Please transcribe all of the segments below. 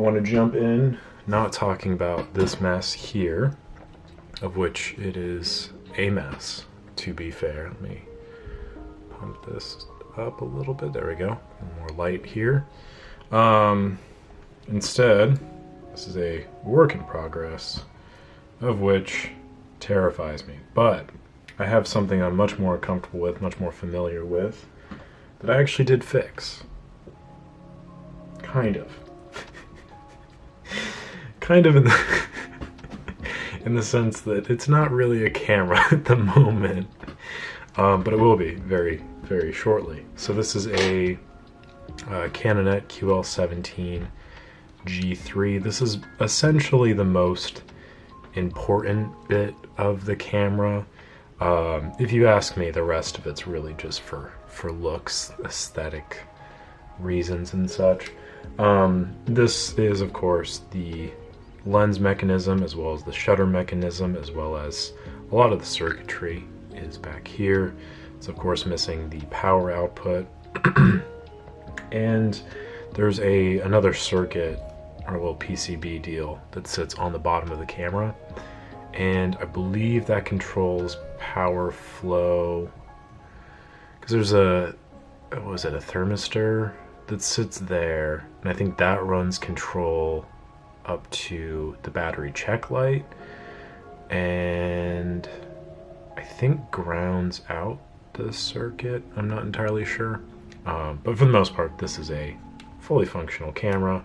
I want to jump in, not talking about this mess here, of which it is a mess, to be fair. Let me pump this up a little bit. There we go. More light here. Instead, this is a work in progress, of which terrifies me. But I have something I'm much more comfortable with, much more familiar with, that I actually did fix. Kind of. Kind of in the sense that it's not really a camera at the moment, but it will be very, very shortly. So this is a Canonet QL17 G3. This is essentially the most important bit of the camera. If you ask me, the rest of it's really just for looks, aesthetic reasons and such. This is, of course, the lens mechanism, as well as the shutter mechanism, as well as a lot of the circuitry is back here. It's of course missing the power output. And there's another circuit, or a little PCB deal, that sits on the bottom of the camera, and I believe that controls power flow, because there's a thermistor that sits there, and I think that runs control up to the battery check light, and I think grounds out the circuit. I'm not entirely sure, but for the most part this is a fully functional camera.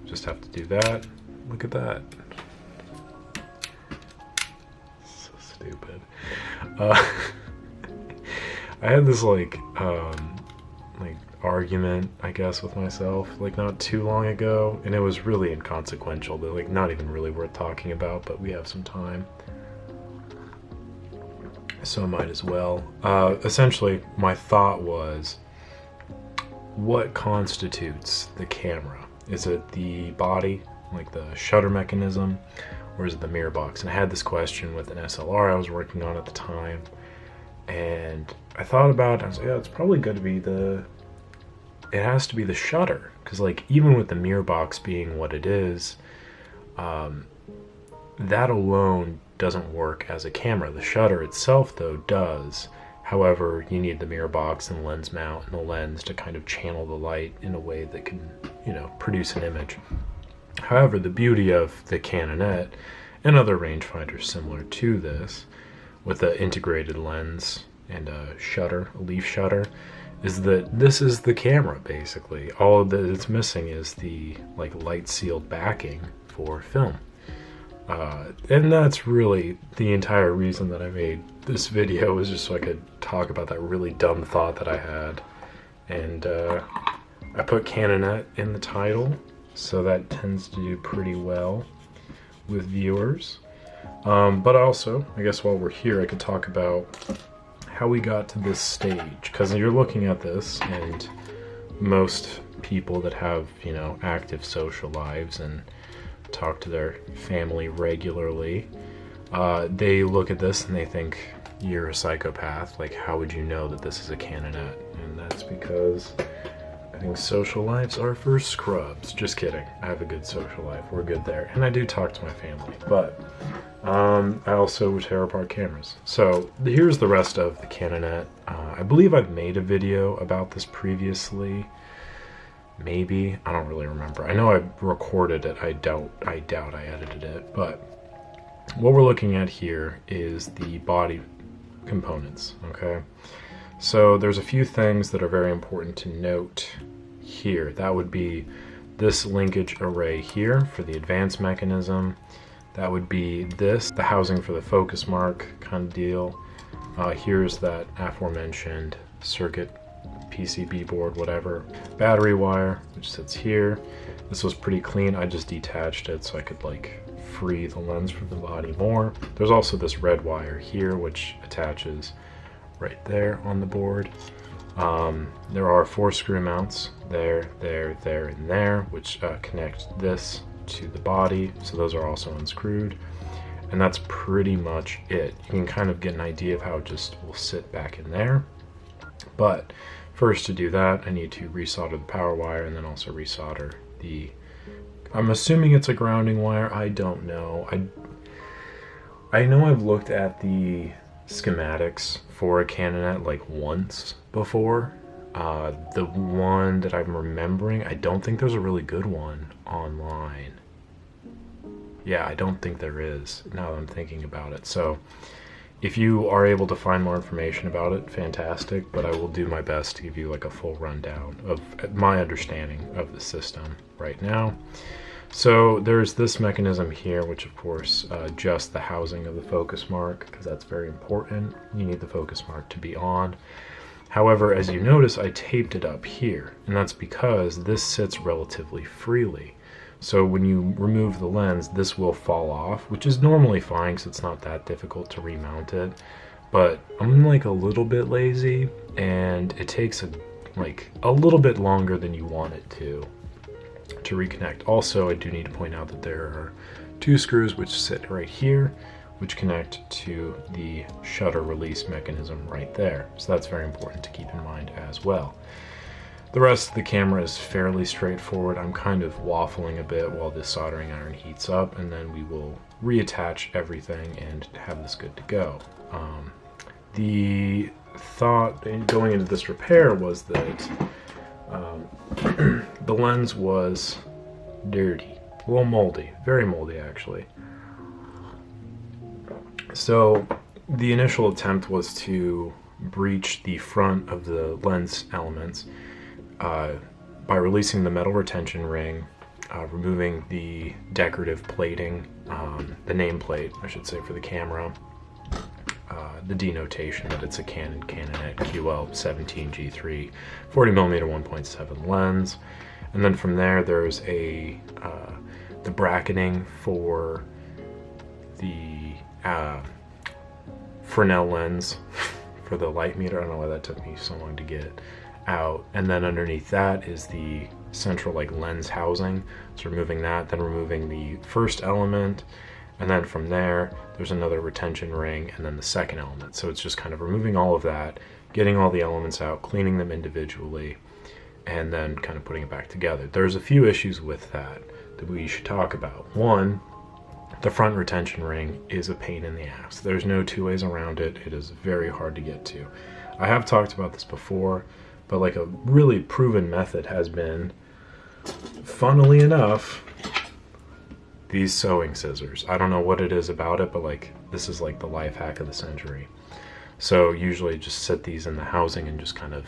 Just have to do that. Look at that. So stupid. I had this like argument, I guess, with myself like not too long ago, and it was really inconsequential, but like not even really worth talking about, but we have some time, so I might as well. Essentially my thought was, what constitutes the camera? Is it the body, like the shutter mechanism, or is it the mirror box? And I had this question with an SLR I was working on at the time, and I thought about it. I was like, yeah, it's probably going to be it has to be the shutter, because like even with the mirror box being what it is, that alone doesn't work as a camera. The shutter itself though does. However, you need the mirror box and lens mount and the lens to kind of channel the light in a way that can, you know, produce an image. However, the beauty of the Canonet and other rangefinders similar to this, with an integrated lens and a shutter, a leaf shutter, is that this is the camera basically. All that it's missing is the like light sealed backing for film. And that's really the entire reason that I made this video, was just so I could talk about that really dumb thought that I had. And I put Canonet in the title, so that tends to do pretty well with viewers. But also, I guess while we're here, I could talk about how we got to this stage, because you're looking at this, and most people that have, you know, active social lives and talk to their family regularly, they look at this and they think you're a psychopath. Like, how would you know that this is a Canonet? And that's because I think social lives are for scrubs. Just kidding. I have a good social life. We're good there. And I do talk to my family, but I also tear apart cameras. So here's the rest of the Canonet. I believe I've made a video about this previously. Maybe, I don't really remember. I know I recorded it. I doubt I edited it. But what we're looking at here is the body components. Okay, so there's a few things that are very important to note here. That would be this linkage array here for the advanced mechanism. That would be this, the housing for the focus mark kind of deal. Here's that aforementioned circuit, PCB board, whatever. Battery wire, which sits here. This was pretty clean. I just detached it so I could like free the lens from the body more. There's also this red wire here, which attaches right there on the board. There are 4 screw mounts there, there, there, and there, which connect this to the body, so those are also unscrewed, and that's pretty much it. You can kind of get an idea of how it just will sit back in there. But first, to do that, I need to resolder the power wire and then also resolder the I'm assuming it's a grounding wire. I don't know. I know I've looked at the schematics for a Canonet like once before. The one that I'm remembering, I don't think there's a really good one online. Yeah, I don't think there is, now that I'm thinking about it. So if you are able to find more information about it, fantastic, but I will do my best to give you like a full rundown of my understanding of the system right now. So there's this mechanism here, which of course adjusts the housing of the focus mark, because that's very important. You need the focus mark to be on. However, as you notice, I taped it up here, and that's because this sits relatively freely. So when you remove the lens, this will fall off, which is normally fine because it's not that difficult to remount it. But I'm like a little bit lazy, and it takes a little bit longer than you want it to reconnect. Also, I do need to point out that there are 2 screws which sit right here, which connect to the shutter release mechanism right there. So that's very important to keep in mind as well. The rest of the camera is fairly straightforward. I'm kind of waffling a bit while this soldering iron heats up, and then we will reattach everything and have this good to go. The thought going into this repair was that the lens was dirty, a little moldy, very moldy actually. So the initial attempt was to breach the front of the lens elements by releasing the metal retention ring, removing the decorative plating, the nameplate, I should say, for the camera, the denotation that it's a Canon Canonet QL17 G3 40mm 1.7 lens, and then from there there's the bracketing for the Fresnel lens for the light meter. I don't know why that took me so long to get out. And then underneath that is the central lens housing, so removing that, then removing the first element, and then from there there's another retention ring, and then the second element. So it's just kind of removing all of that, getting all the elements out, cleaning them individually, and then kind of putting it back together. There's a few issues with that we should talk about. One, the front retention ring is a pain in the ass. There's no 2 ways around it. It is very hard to get to. I have talked about this before, but a really proven method has been, funnily enough, these sewing scissors. I don't know what it is about it, but this is the life hack of the century. So usually just set these in the housing and just kind of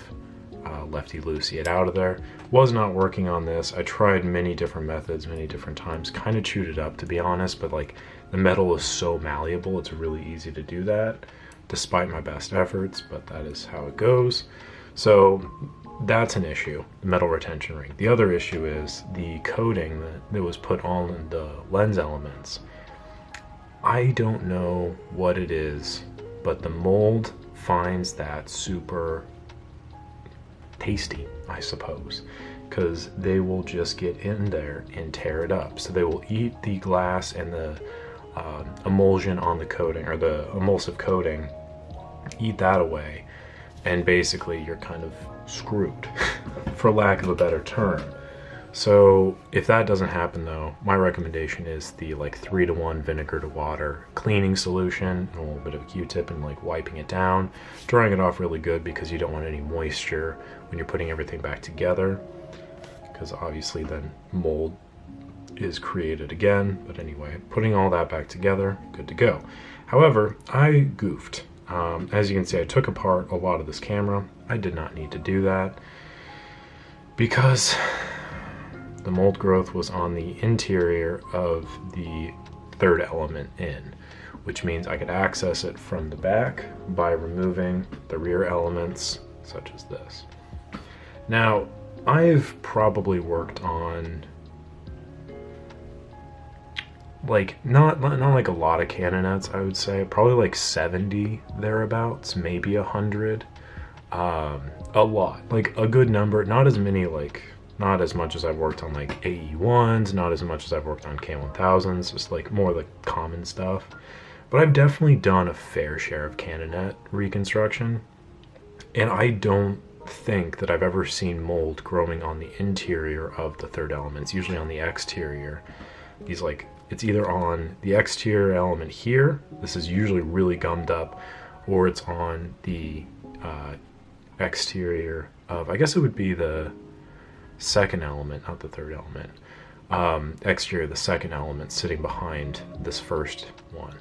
lefty-loosey it out of there. Was not working on this. I tried many different methods, many different times, kind of chewed it up to be honest, but the metal is so malleable, it's really easy to do that despite my best efforts, but that is how it goes. So that's an issue, the metal retention ring. The other issue is the coating that was put on the lens elements. I don't know what it is, but the mold finds that super tasty, I suppose, because they will just get in there and tear it up. So they will eat the glass and the emulsion on the coating, or the emulsive coating, eat that away, and basically you're kind of screwed for lack of a better term. So if that doesn't happen though, my recommendation is the 3-to-1 vinegar to water cleaning solution, and a little bit of a Q-tip, and wiping it down, drying it off really good, because you don't want any moisture when you're putting everything back together, because obviously then mold is created again. But anyway, putting all that back together, good to go. However, I goofed. As you can see, I took apart a lot of this camera. I did not need to do that, because the mold growth was on the interior of the third element in, which means I could access it from the back by removing the rear elements, such as this. Now, I've probably worked on not a lot of Canonets, I would say, probably 70 thereabouts, maybe 100. A lot, a good number, not as many, not as much as I've worked on AE1s, not as much as I've worked on K1000s, just more the common stuff. But I've definitely done a fair share of Canonet reconstruction, and I don't think that I've ever seen mold growing on the interior of the third element. It's usually on the exterior. These like, it's either on the exterior element here, this is usually really gummed up, or it's on the exterior of, I guess it would be the second element, not the third element. Exterior of the second element sitting behind this first one.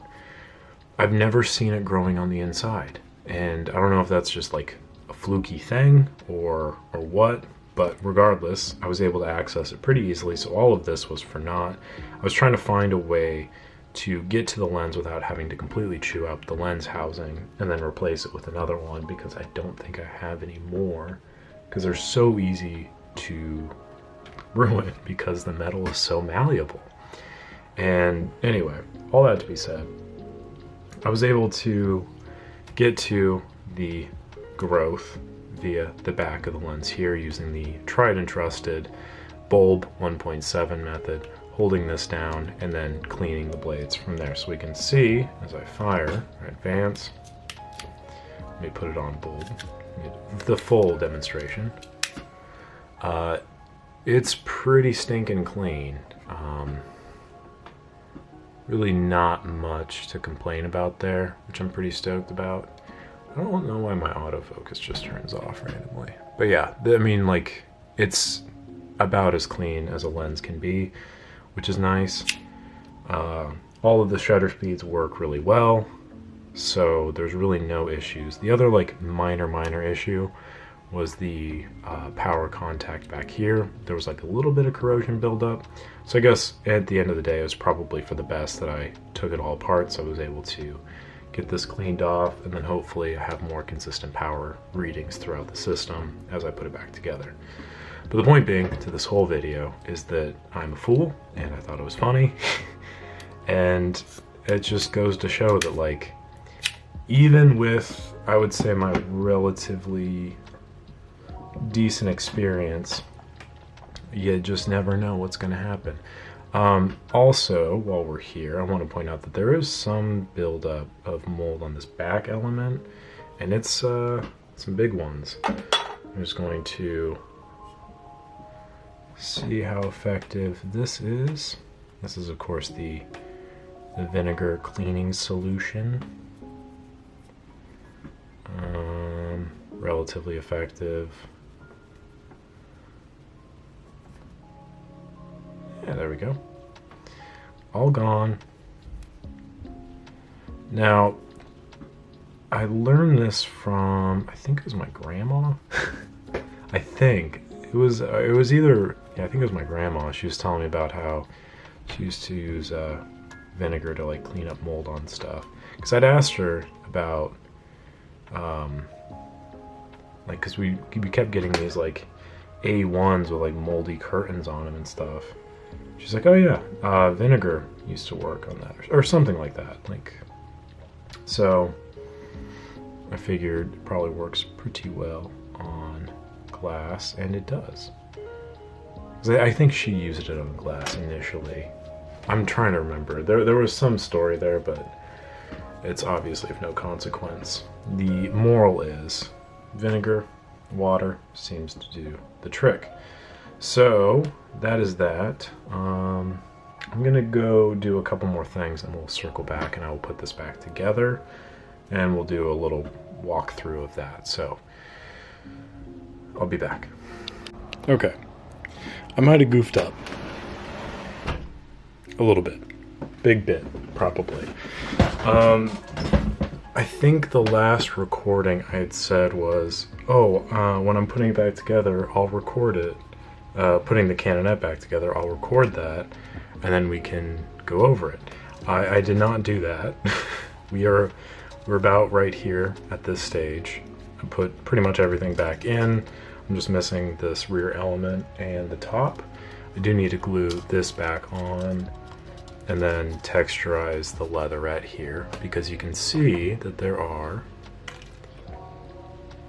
I've never seen it growing on the inside, and I don't know if that's just like a fluky thing or what, but regardless, I was able to access it pretty easily, so all of this was for naught. I was trying to find a way to get to the lens without having to completely chew up the lens housing and then replace it with another one, because I don't think I have any more, because they're so easy to ruin because the metal is so malleable. And anyway, all that to be said, I was able to get to the growth via the back of the lens here using the tried and trusted bulb 1.7 method, holding this down and then cleaning the blades from there. So we can see as I fire, advance, let me put it on bulb, the full demonstration. It's pretty stinking clean. Really not much to complain about there, which I'm pretty stoked about. I don't know why my autofocus just turns off randomly. But yeah, I mean, like, it's about as clean as a lens can be, which is nice. All of the shutter speeds work really well, so there's really no issues. The other like minor issue was the power contact back here. There was like a little bit of corrosion buildup. So I guess at the end of the day, it was probably for the best that I took it all apart, so I was able to get this cleaned off, and then hopefully have more consistent power readings throughout the system as I put it back together. But the point being to this whole video is that I'm a fool, and I thought it was funny. And it just goes to show that, like, even with, I would say, my relatively decent experience, you just never know what's going to happen. Also, while we're here, I want to point out that there is some buildup of mold on this back element, and it's some big ones. I'm just going to see how effective this is. This is, of course, the vinegar cleaning solution. Relatively effective. Yeah, there we go. All gone. Now, I learned this from, I think it was my grandma. I think it was either, yeah, I think it was my grandma. She was telling me about how she used to use vinegar to like clean up mold on stuff. Because I'd asked her about, like, because we kept getting these like A1s with like moldy curtains on them and stuff. She's like, oh yeah, vinegar used to work on that, or something like that. Like, so I figured it probably works pretty well on glass, and it does. I think she used it on glass initially. I'm trying to remember. There was some story there, but it's obviously of no consequence. The moral is vinegar, water seems to do the trick. So that is that. I'm gonna go do a couple more things and we'll circle back and I will put this back together and we'll do a little walkthrough of that. So I'll be back. Okay, I might have goofed up a little bit, big bit probably. I think the last recording I had said was, when I'm putting it back together, I'll record it. Putting the Canonet back together, I'll record that, and then we can go over it. I did not do that. We're about right here at this stage. I put pretty much everything back in. I'm just missing this rear element and the top. I do need to glue this back on and then texturize the leatherette here, because you can see that there are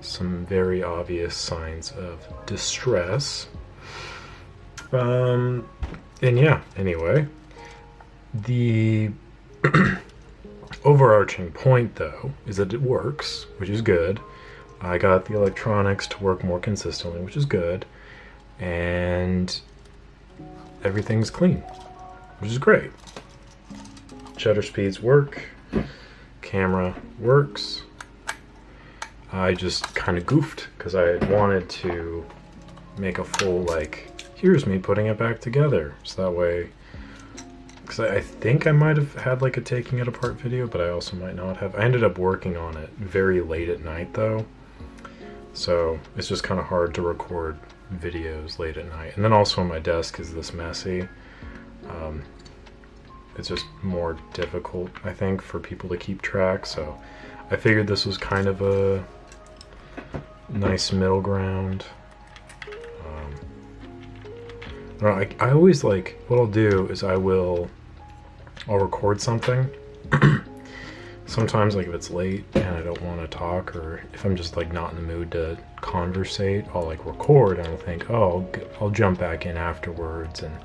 some very obvious signs of distress. And yeah, anyway, the overarching point though is that it works, which is good. I got the electronics to work more consistently, which is good, and everything's clean, which is great. Shutter speeds work, camera works. I just kind of goofed because I had wanted to make a full, like, here's me putting it back together, so that way, because I think I might have had like a taking it apart video, but I also might not have. I ended up working on it very late at night though, so it's just kind of hard to record videos late at night. And then also my desk is this messy. It's just more difficult, I think, for people to keep track, so I figured this was kind of a nice middle ground. I always like, what I'll do is I'll record something. Sometimes, like, if it's late and I don't want to talk, or if I'm just like not in the mood to conversate, I'll like record and I'll think, oh, I'll jump back in afterwards and,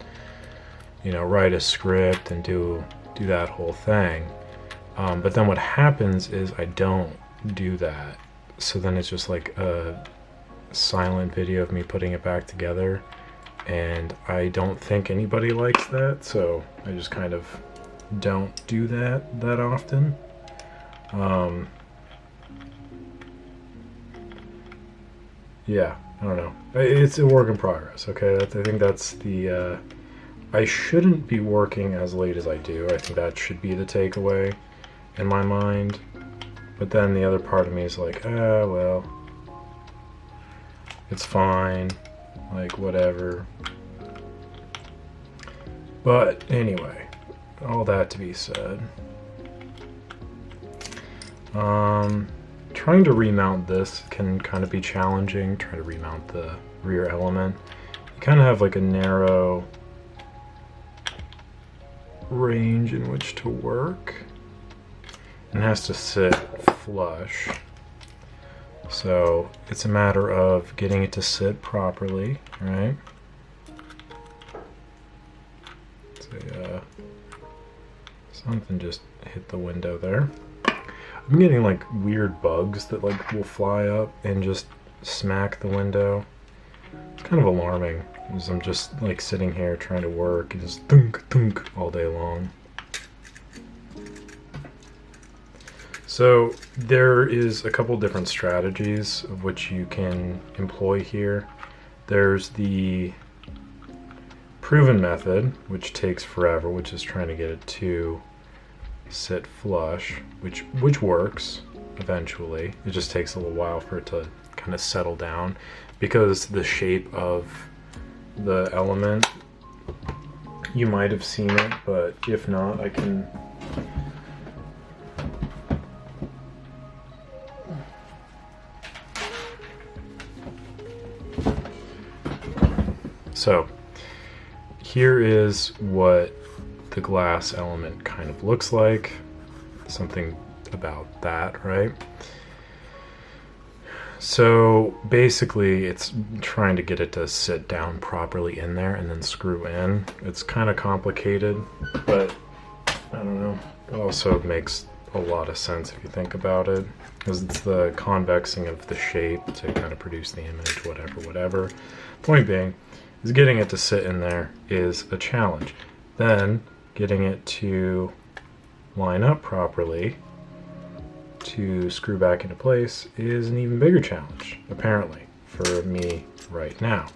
you know, write a script and do that whole thing. But then what happens is I don't do that. So then it's just like a silent video of me putting it back together. And I don't think anybody likes that, so I just kind of don't do that often. Yeah, I don't know. It's a work in progress, okay? I think that's the... I shouldn't be working as late as I do. I think that should be the takeaway in my mind. But then the other part of me is like, well, it's fine. Like, whatever. But anyway, all that to be said. Trying to remount this can kind of be challenging. Trying to remount the rear element. You kind of have like a narrow range in which to work. And it has to sit flush. So it's a matter of getting it to sit properly, right? So, something just hit the window there. I'm getting like weird bugs that like will fly up and just smack the window. It's kind of alarming as I'm just like sitting here trying to work and just thunk thunk all day long. So there is a couple different strategies of which you can employ here. There's the proven method, which takes forever, which is trying to get it to sit flush, which works eventually. It just takes a little while for it to kind of settle down because the shape of the element, you might have seen it, but if not, I can... So here is what the glass element kind of looks like. Something about that, right? So basically it's trying to get it to sit down properly in there and then screw in. It's kind of complicated, but I don't know. It also makes a lot of sense if you think about it, because it's the convexing of the shape to kind of produce the image, whatever. Point being, is getting it to sit in there is a challenge. Then getting it to line up properly to screw back into place is an even bigger challenge, apparently, for me right now.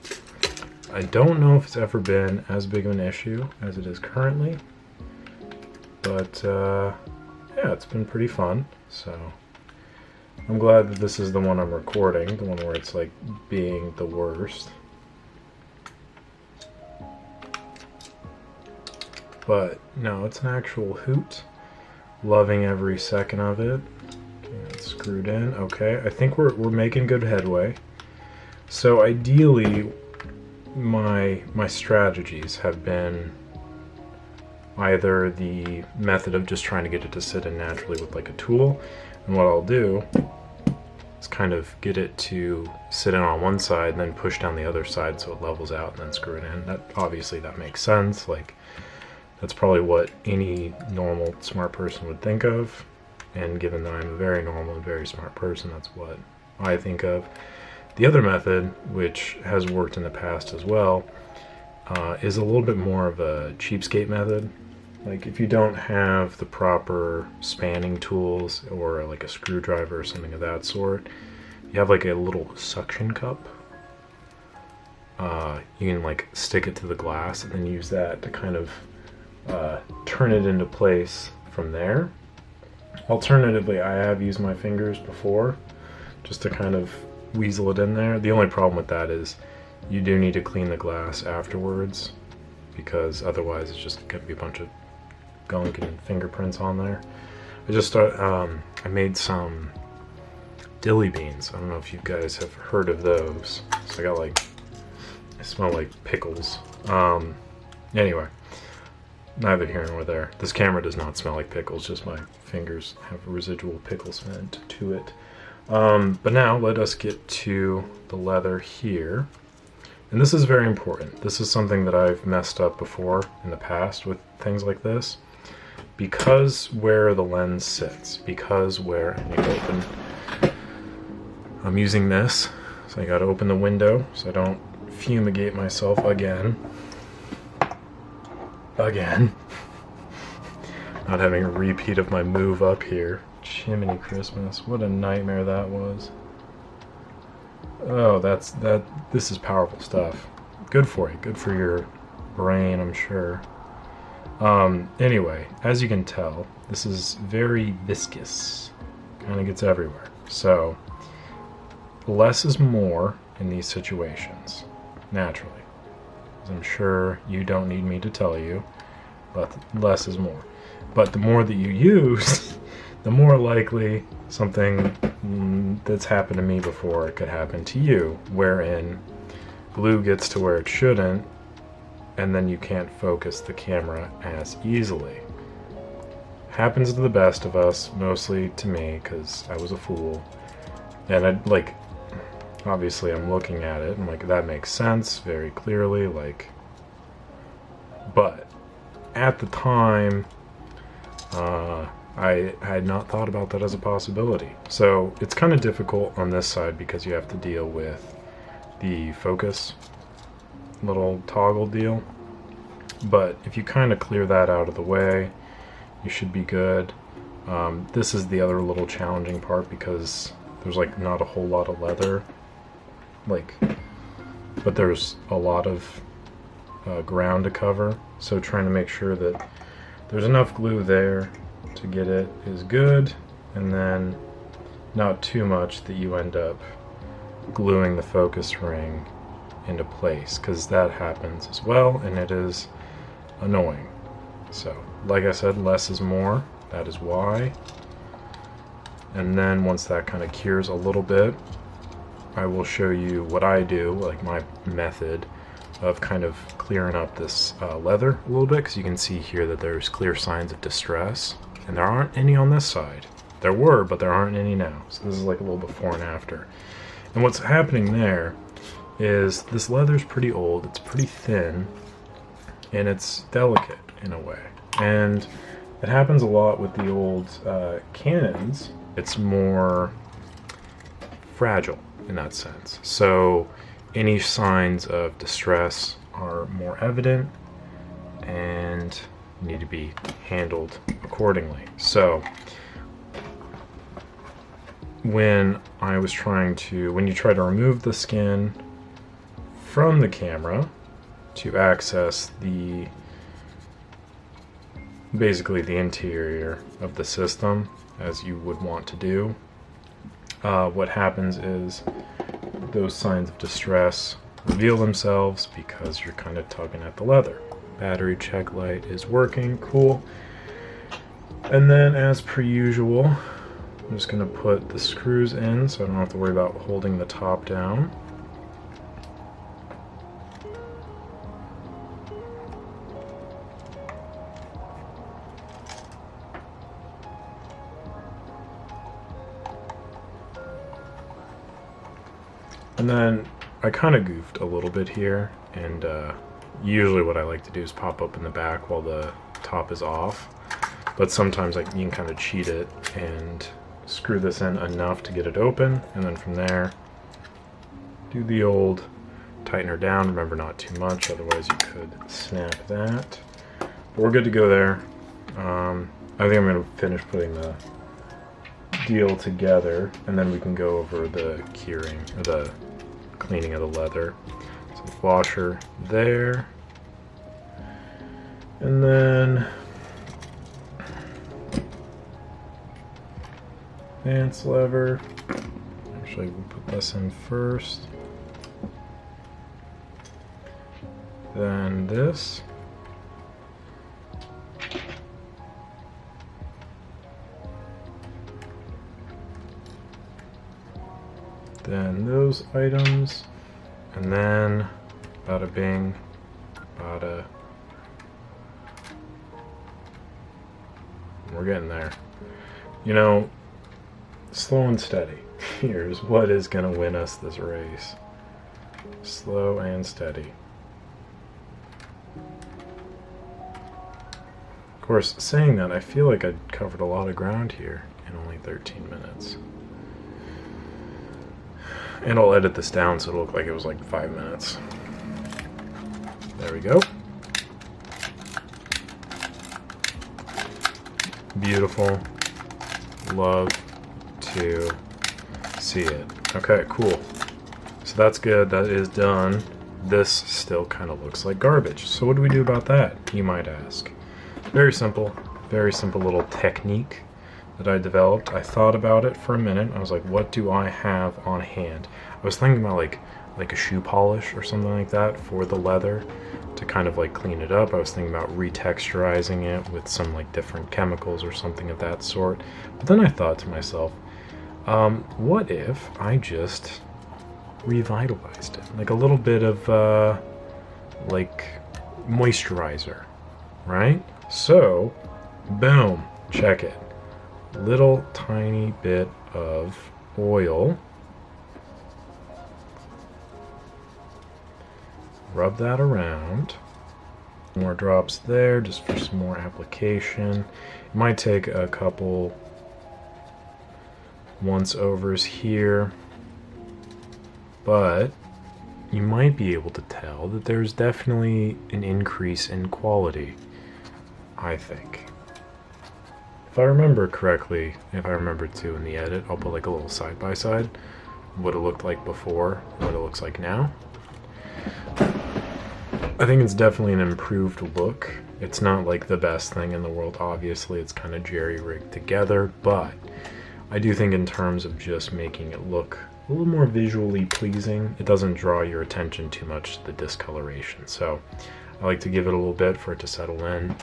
I don't know if it's ever been as big of an issue as it is currently, but yeah, it's been pretty fun. So I'm glad that this is the one I'm recording, the one where it's like being the worst. But no, it's an actual hoot. Loving every second of it. It's screwed in. Okay, I think we're making good headway. So ideally, my strategies have been either the method of just trying to get it to sit in naturally with like a tool, and what I'll do is kind of get it to sit in on one side and then push down the other side so it levels out and then screw it in. That obviously that makes sense. Like, that's probably what any normal, smart person would think of. And given that I'm a very normal and very smart person, that's what I think of. The other method, which has worked in the past as well, is a little bit more of a cheapskate method. Like if you don't have the proper spanning tools or like a screwdriver or something of that sort, you have like a little suction cup. You can like stick it to the glass and then use that to kind of turn it into place from there. Alternatively, I have used my fingers before just to kind of weasel it in there. The only problem with that is you do need to clean the glass afterwards, because otherwise it's just going to be a bunch of gunk and fingerprints on there. I made some dilly beans. I don't know if you guys have heard of those. So I got like, I smell like pickles. Anyway, neither here nor there. This camera does not smell like pickles, just my fingers have a residual pickle scent to it. But now let us get to the leather here. And this is very important. This is something that I've messed up before in the past with things like this. Because where the lens sits, because where, I need to open, I'm using this, so I gotta open the window so I don't fumigate myself again. Not having a repeat of my move up here. Jiminy Christmas, what a nightmare that was. Oh, this is powerful stuff. Good for you, good for your brain, I'm sure. Anyway, as you can tell, this is very viscous. Kind of gets everywhere. So, less is more in these situations, naturally. As I'm sure you don't need me to tell you, but less is more. But the more that you use, the more likely something that's happened to me before could happen to you, wherein glue gets to where it shouldn't, and then you can't focus the camera as easily. Happens to the best of us, mostly to me, because I was a fool. And I like, obviously I'm looking at it and like that makes sense very clearly, like, but at the time I had not thought about that as a possibility. So it's kind of difficult on this side because you have to deal with the focus little toggle deal. But if you kind of clear that out of the way, you should be good. This is the other little challenging part because there's like not a whole lot of leather, like, but there's a lot of ground to cover. So trying to make sure that there's enough glue there to get it is good, and then not too much that you end up gluing the focus ring into place, because that happens as well and it is annoying. So like I said, less is more, that is why. And then once that kind of cures a little bit, I will show you what I do, like my method of kind of clearing up this leather a little bit, because you can see here that there's clear signs of distress, and there aren't any on this side. There were, but there aren't any now. So this is like a little before and after. And what's happening there is this leather's pretty old, it's pretty thin, and it's delicate in a way. And it happens a lot with the old Canons. It's more fragile in that sense. So any signs of distress are more evident and need to be handled accordingly. So when you try to remove the skin from the camera to access basically the interior of the system, as you would want to do, what happens is those signs of distress reveal themselves because you're kind of tugging at the leather. Battery check light is working, cool. And then as per usual, I'm just going to put the screws in so I don't have to worry about holding the top down. And then I kind of goofed a little bit here, and usually what I like to do is pop up in the back while the top is off, but sometimes you can kind of cheat it and screw this in enough to get it open, and then from there, do the old tightener down. Remember, not too much, otherwise you could snap that. But we're good to go there. I think I'm going to finish putting the deal together, and then we can go over the curing, or the cleaning of the leather. So washer there, and then advance lever. Actually, we'll put this in first. Then this. Then those items. And then bada bing, bada. We're getting there. You know, slow and steady. Here's what is going to win us this race. Slow and steady. Of course, saying that, I feel like I covered a lot of ground here in only 13 minutes. And I'll edit this down so it'll look like it was like 5 minutes. There we go. Beautiful. Love to see it. Okay, cool. So that's good. That is done. This still kind of looks like garbage. So what do we do about that, you might ask? Very simple little technique that I developed. I thought about it for a minute. I was like, what do I have on hand? I was thinking about like a shoe polish or something like that for the leather to kind of like clean it up. I was thinking about retexturizing it with some like different chemicals or something of that sort. But then I thought to myself, what if I just revitalized it? Like a little bit of like moisturizer, right? So, boom, check it. Little tiny bit of oil. Rub that around. More drops there just for some more application. It might take a couple once overs here, but you might be able to tell that there's definitely an increase in quality, I think. If I remember correctly, if I remember to in the edit, I'll put like a little side by side what it looked like before and what it looks like now. I think it's definitely an improved look. It's not like the best thing in the world, obviously. It's kind of jerry-rigged together, but I do think in terms of just making it look a little more visually pleasing, it doesn't draw your attention too much to the discoloration. So I like to give it a little bit for it to settle in.